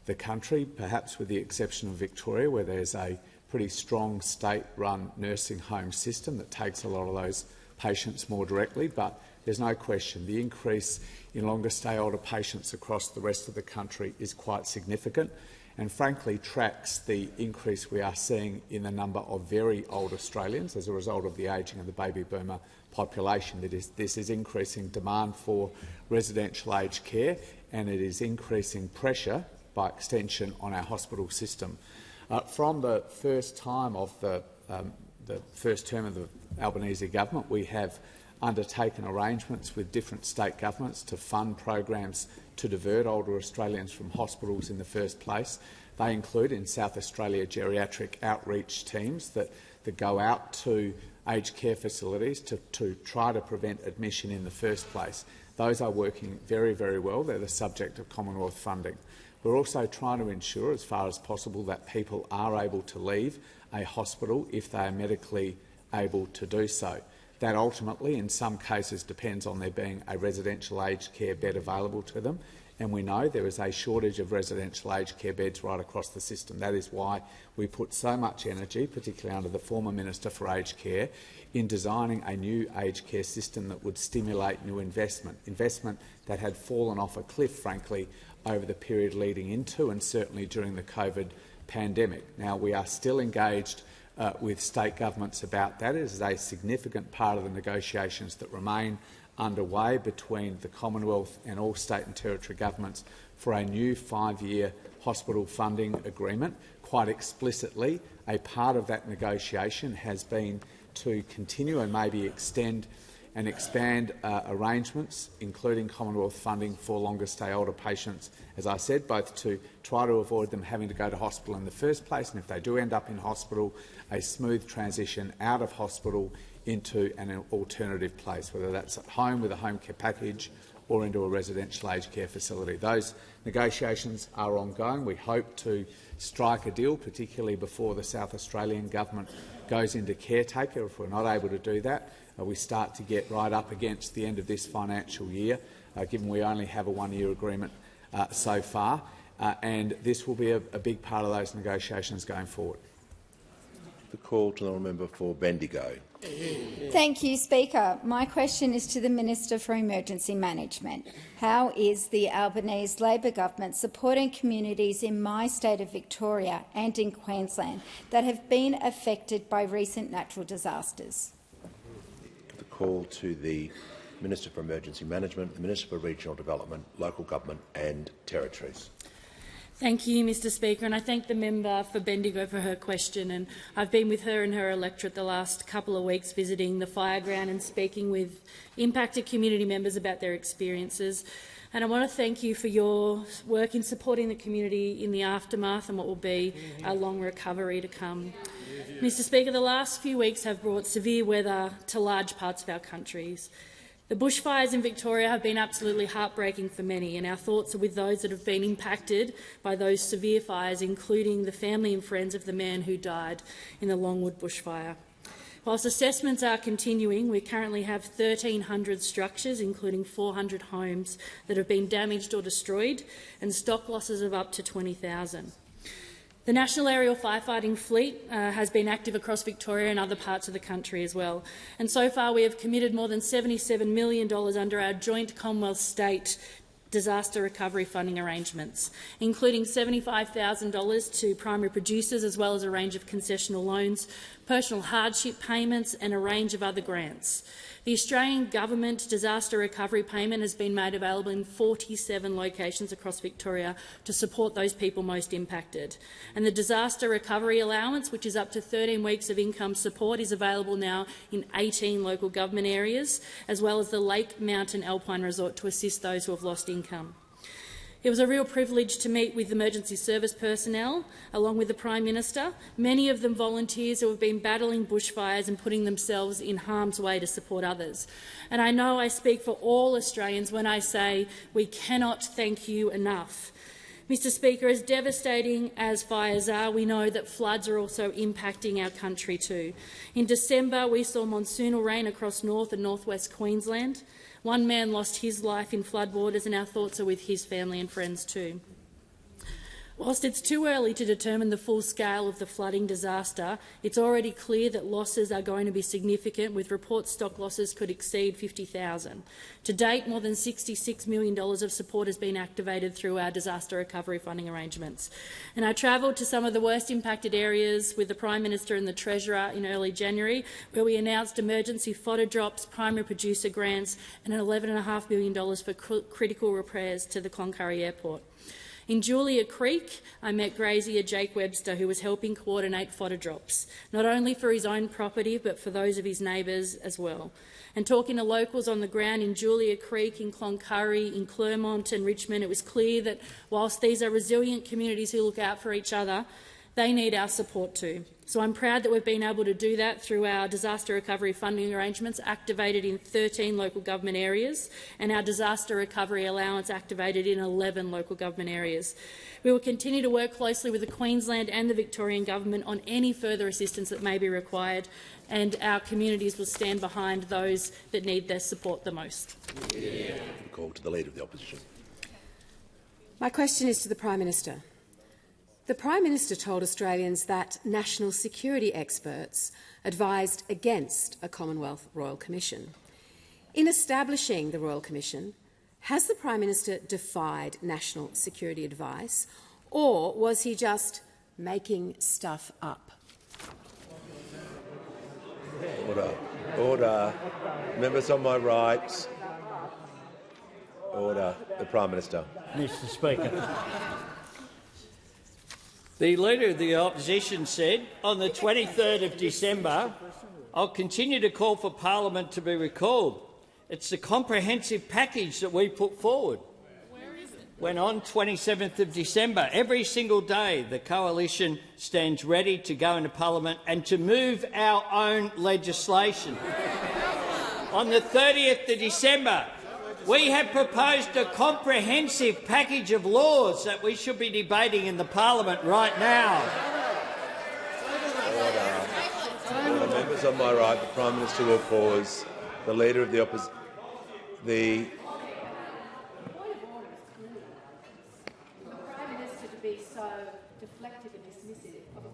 the country, perhaps with the exception of Victoria, where there's a pretty strong state-run nursing home system that takes a lot of those patients more directly. But there's no question the increase in longer stay older patients across the rest of the country is quite significant, and frankly tracks the increase we are seeing in the number of very old Australians as a result of the ageing of the baby boomer population. This is increasing demand for residential aged care, and it is increasing pressure, by extension, on our hospital system. From the first time of the first term of the Albanese government, we have undertaken arrangements with different state governments to fund programs to divert older Australians from hospitals in the first place. They include, in South Australia, geriatric outreach teams that go out to aged care facilities to try to prevent admission in the first place. Those are working very, very well. They're the subject of Commonwealth funding. We're also trying to ensure, as far as possible, that people are able to leave a hospital if they are medically able to do so. That ultimately, in some cases, depends on there being a residential aged care bed available to them, and we know there is a shortage of residential aged care beds right across the system. That is why we put so much energy, particularly under the former Minister for Aged Care, in designing a new aged care system that would stimulate new investment that had fallen off a cliff, frankly, over the period leading into and certainly during the COVID pandemic. Now, we are still engaged with state governments about that. It is a significant part of the negotiations that remain underway between the Commonwealth and all state and territory governments for a new 5-year hospital funding agreement. Quite explicitly, a part of that negotiation has been to continue and maybe extend and expand arrangements, including Commonwealth funding for longer stay older patients, as I said, both to try to avoid them having to go to hospital in the first place, and if they do end up in hospital, a smooth transition out of hospital into an alternative place, whether that's at home with a home care package or into a residential aged care facility. Those negotiations are ongoing. We hope to strike a deal, particularly before the South Australian government goes into caretaker. If we're not able to do that, we start to get right up against the end of this financial year, given we only have a 1-year agreement so far, and this will be a big part of those negotiations going forward. The call to the member for Bendigo. Thank you, Speaker. My question is to the Minister for Emergency Management. How is the Albanese Labor government supporting communities in my state of Victoria and in Queensland that have been affected by recent natural disasters? The call to the Minister for Emergency Management, the Minister for Regional Development, Local Government and Territories. Thank you, Mr Speaker, and I thank the member for Bendigo for her question. And I've been with her and her electorate the last couple of weeks visiting the fireground and speaking with impacted community members about their experiences. And I want to thank you for your work in supporting the community in the aftermath and what will be a long recovery to come. Mr Speaker, the last few weeks have brought severe weather to large parts of our countries. The bushfires in Victoria have been absolutely heartbreaking for many, and our thoughts are with those that have been impacted by those severe fires, including the family and friends of the man who died in the Longwood bushfire. Whilst assessments are continuing, we currently have 1,300 structures, including 400 homes, that have been damaged or destroyed, and stock losses of up to 20,000. The National Aerial Firefighting Fleet has been active across Victoria and other parts of the country as well. And so far we have committed more than $77 million under our joint Commonwealth State disaster recovery funding arrangements, including $75,000 to primary producers as well as a range of concessional loans, personal hardship payments and a range of other grants. The Australian Government disaster recovery payment has been made available in 47 locations across Victoria to support those people most impacted. And the disaster recovery allowance, which is up to 13 weeks of income support, is available now in 18 local government areas, as well as the Lake Mountain Alpine Resort to assist those who have lost income. It was a real privilege to meet with emergency service personnel, along with the Prime Minister, many of them volunteers who have been battling bushfires and putting themselves in harm's way to support others. And I know I speak for all Australians when I say we cannot thank you enough. Mr Speaker, as devastating as fires are, we know that floods are also impacting our country too. In December, we saw monsoonal rain across north and northwest Queensland. One man lost his life in floodwaters, and our thoughts are with his family and friends too. Whilst it's too early to determine the full scale of the flooding disaster, it's already clear that losses are going to be significant, with reports stock losses could exceed 50,000. To date, more than $66 million of support has been activated through our disaster recovery funding arrangements. And I travelled to some of the worst impacted areas with the Prime Minister and the Treasurer in early January, where we announced emergency fodder drops, primary producer grants and $11.5 million for critical repairs to the Cloncurry Airport. In Julia Creek, I met grazier Jake Webster, who was helping coordinate fodder drops, not only for his own property but for those of his neighbours as well. And talking to locals on the ground in Julia Creek, in Cloncurry, in Clermont and Richmond, it was clear that whilst these are resilient communities who look out for each other, they need our support too. So I'm proud that we've been able to do that through our disaster recovery funding arrangements activated in 13 local government areas and our disaster recovery allowance activated in 11 local government areas. We will continue to work closely with the Queensland and the Victorian Government on any further assistance that may be required, and our communities will stand behind those that need their support the most. Call to the Leader of the Opposition. My question is to the Prime Minister. The Prime Minister told Australians that national security experts advised against a Commonwealth Royal Commission. In establishing the Royal Commission, has the Prime Minister defied national security advice, or was he just making stuff up? Order. Order. Members on my right. Order. The Prime Minister. Mr Speaker. The Leader of the Opposition said on the 23rd of December, "I'll continue to call for Parliament to be recalled. It's the comprehensive package that we put forward." When on 27th of December, every single day the Coalition stands ready to go into Parliament and to move our own legislation. On the 30th of December, we have proposed a comprehensive package of laws that we should be debating in the Parliament right now. Order. Order. Members on my right, the Prime Minister will pause. The Leader of the Opposition. The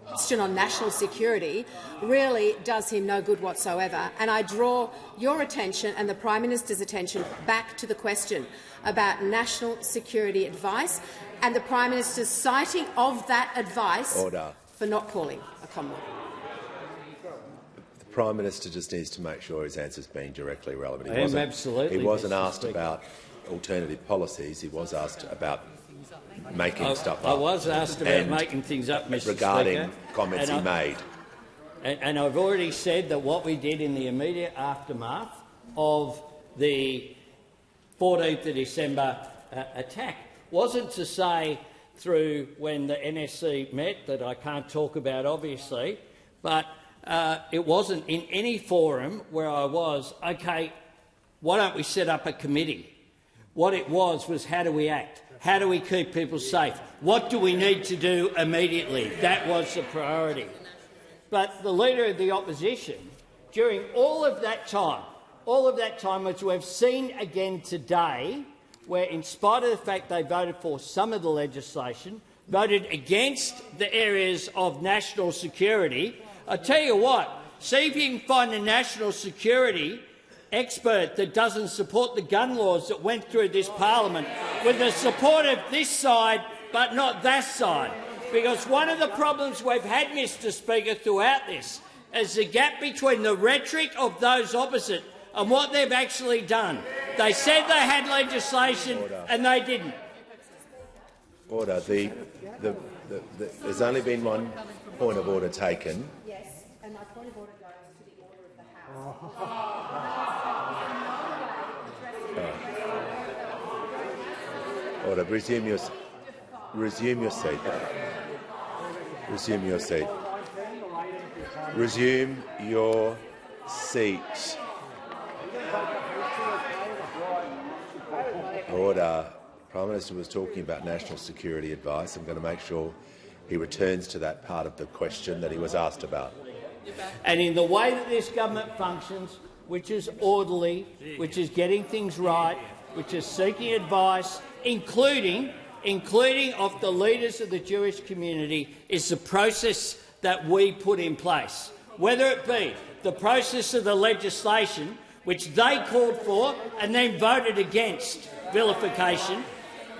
question on national security really does him no good whatsoever, and I draw your attention and the Prime Minister's attention back to the question about national security advice and the Prime Minister's citing of that advice for not calling a Commonwealth. The Prime Minister just needs to make sure his answer's being directly relevant. Absolutely. He wasn't asked about alternative policies. He was asked about making stuff up. I was asked about making things up, Mr. regarding Speaker, comments he made. And I've already said that what we did in the immediate aftermath of the 14th of December attack wasn't to say through when the NSC met, that I can't talk about obviously, but it wasn't in any forum where I was, OK, why don't we set up a committee? What it was how do we act? How do we keep people safe? What do we need to do immediately? That was the priority. But the Leader of the Opposition, during all of that time, which we've seen again today, where in spite of the fact they voted for some of the legislation, voted against the areas of national security, I tell you what, see if you can find a national security expert that doesn't support the gun laws that went through this parliament with the support of this side but not that side. Because one of the problems we've had, Mr Speaker, throughout this is the gap between the rhetoric of those opposite and what they've actually done. They said they had legislation and they didn't. Order. There's only been one point of order taken. Yes, and my point of order goes to the order of the House. Order. Resume your seat. Resume your seat. Resume your seat. Order. Prime Minister was talking about national security advice. I'm going to make sure he returns to that part of the question that he was asked about. And in the way that this government functions, which is orderly, which is getting things right, which is seeking advice, including of the leaders of the Jewish community, is the process that we put in place. Whether it be the process of the legislation, which they called for and then voted against vilification,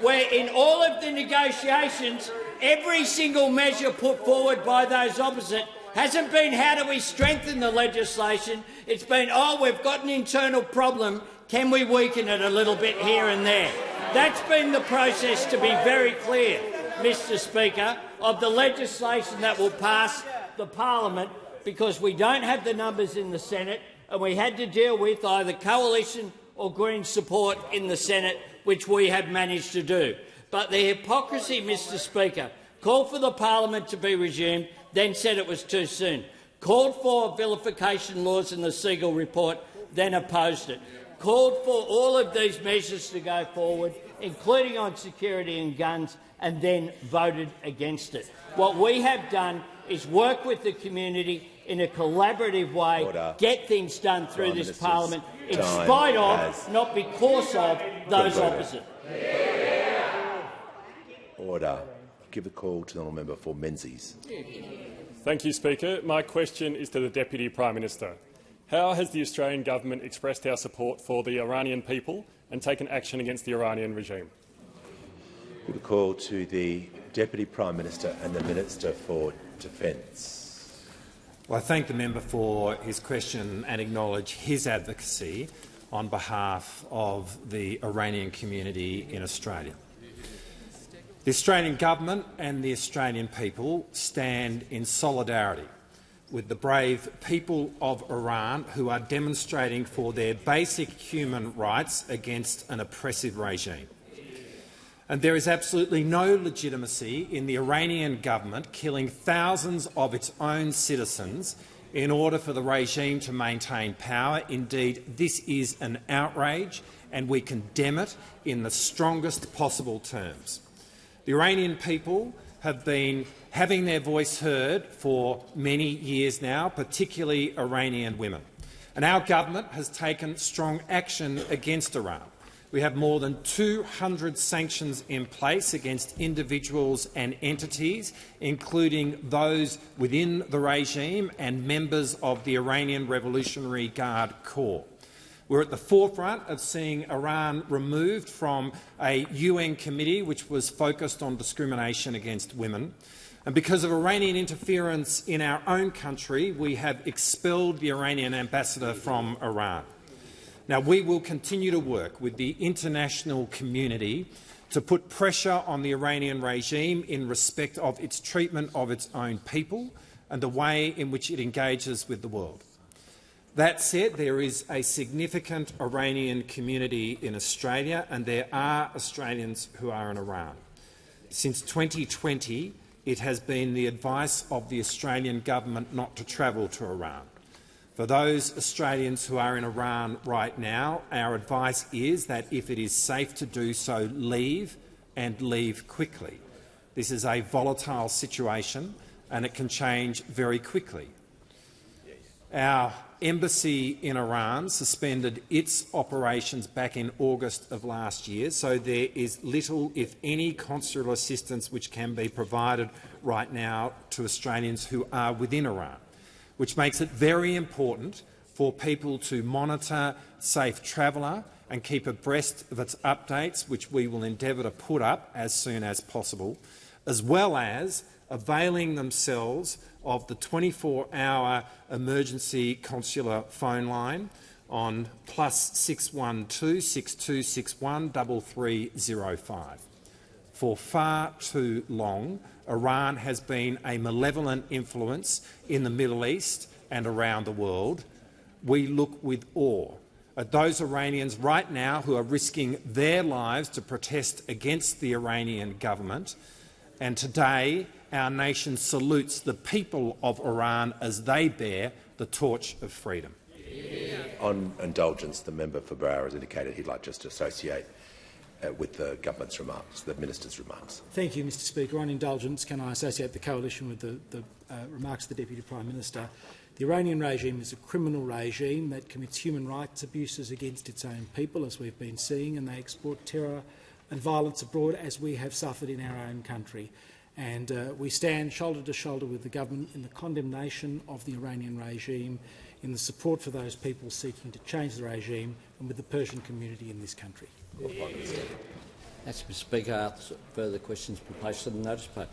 where in all of the negotiations, every single measure put forward by those opposite hasn't been how do we strengthen the legislation, it's been, oh, we've got an internal problem, can we weaken it a little bit here and there? That's been the process, to be very clear, Mr Speaker, of the legislation that will pass the parliament, because we don't have the numbers in the Senate and we had to deal with either coalition or Green support in the Senate, which we have managed to do. But the hypocrisy, Mr Speaker, called for the parliament to be resumed, then said it was too soon, called for vilification laws in the Siegel report, then opposed it, called for all of these measures to go forward, including on security and guns, and then voted against it. What we have done is work with the community in a collaborative way, get things done through this parliament, in spite of, not because of, those opposite. Order. Give the call to the honourable member for Menzies. Thank you, Speaker. My question is to the Deputy Prime Minister. How has the Australian government expressed our support for the Iranian people and taken action against the Iranian regime? Give the call to the Deputy Prime Minister and the Minister for Defence. Well, I thank the member for his question and acknowledge his advocacy on behalf of the Iranian community in Australia. The Australian government and the Australian people stand in solidarity with the brave people of Iran who are demonstrating for their basic human rights against an oppressive regime. And there is absolutely no legitimacy in the Iranian government killing thousands of its own citizens in order for the regime to maintain power. Indeed, this is an outrage, and we condemn it in the strongest possible terms. The Iranian people have been having their voice heard for many years now, particularly Iranian women. And our government has taken strong action against Iran. We have more than 200 sanctions in place against individuals and entities, including those within the regime and members of the Iranian Revolutionary Guard Corps. We're at the forefront of seeing Iran removed from a UN committee which was focused on discrimination against women. And because of Iranian interference in our own country, we have expelled the Iranian ambassador from Iran. Now, we will continue to work with the international community to put pressure on the Iranian regime in respect of its treatment of its own people and the way in which it engages with the world. That said, there is a significant Iranian community in Australia, and there are Australians who are in Iran. Since 2020, it has been the advice of the Australian government not to travel to Iran. For those Australians who are in Iran right now, our advice is that if it is safe to do so, leave, and leave quickly. This is a volatile situation and it can change very quickly. Our embassy in Iran suspended its operations back in August of last year, so there is little, if any, consular assistance which can be provided right now to Australians who are within Iran, which makes it very important for people to monitor Safe Traveller and keep abreast of its updates, which we will endeavour to put up as soon as possible, as well as availing themselves of the 24-hour emergency consular phone line on +612 6261 3305. For far too long, Iran has been a malevolent influence in the Middle East and around the world. We look with awe at those Iranians right now who are risking their lives to protest against the Iranian government, and today our nation salutes the people of Iran as they bear the torch of freedom. On indulgence, the member for Barra has indicated he'd like just to associate with the government's remarks, the minister's remarks. Thank you, Mr Speaker. On indulgence, can I associate the coalition with the remarks of the Deputy Prime Minister? The Iranian regime is a criminal regime that commits human rights abuses against its own people, as we've been seeing, and they export terror and violence abroad, as we have suffered in our own country. And we stand shoulder to shoulder with the government in the condemnation of the Iranian regime, in the support for those people seeking to change the regime, and with the Persian community in this country. That's Mr Speaker. Further questions be placed on the notice paper.